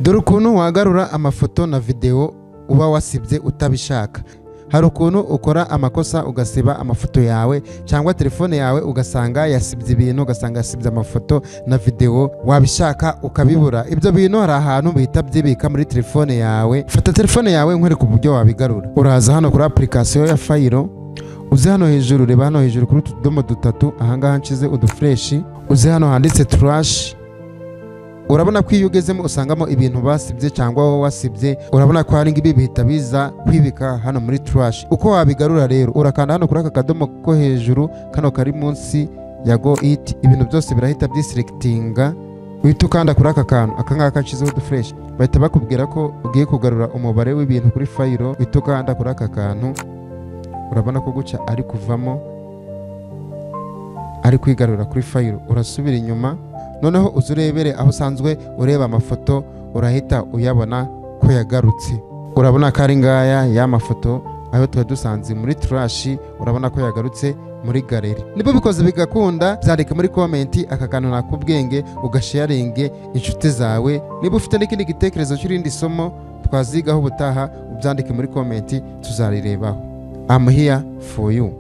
Dore ukuntu wagarura amafoto na video uba wasibye utabishaka. Hari ukuntu ukora amakosa ugasiba amafoto yawe cyangwa telefone yawe ugasanga yasibye ibintu, ugasanga yasibye amafoto na video wabishaka ukabibura. Ibyo bintu hari ahantu bihita byibika muri telefone yawe. Fata telefone yawe nkwereka uburyo wabigarura. Uraza hano kuri application ya Fayiro, uze hano hejuru, reba hano hejuru kuri utudomo dutatu, ahangaha nshize udufreshi, uze hano handitse trash. Urabona ko iyo ugezemo usangamo ibintu basibye cyangwa wowe wasibye, urabona ko hari ngibi bihita biza kwibika hano muri trash. Uko wabigarura rero, urakanda hano kuri aka kadomo ko hejuru, kano kari munsi ya go it, ibintu byose birahita byisilekitinga. Uhita ukanda kuri aka kantu, aka ngaka nshizeho udufresh, bahita bakubwira ko ugiye kugarura umubare w'ibintu kuri Fayiro. Uhita ukanda kuri aka kantu, urabona ko guca ari kuvamo, ari kwigarura kuri Fayiro. Urasubira inyuma, noneho uzurebere aho usanzwe ureba amafoto, urahita uyabona ko yagarutse. Urabona ko ari ngaya ya mafoto ayo tuba dusanze muri trash, urabona ko yagarutse muri galeri. Niba bikoze bigakunda, byandike muri comment aka kantu nakubwenge, ugasharinge inshuti zawe. Niba ufite n'ikindi gitekerezo cy'irindi somo twazigaho ubutaha, ubyandike muri comment, tuzarirebaho. I'm here for you.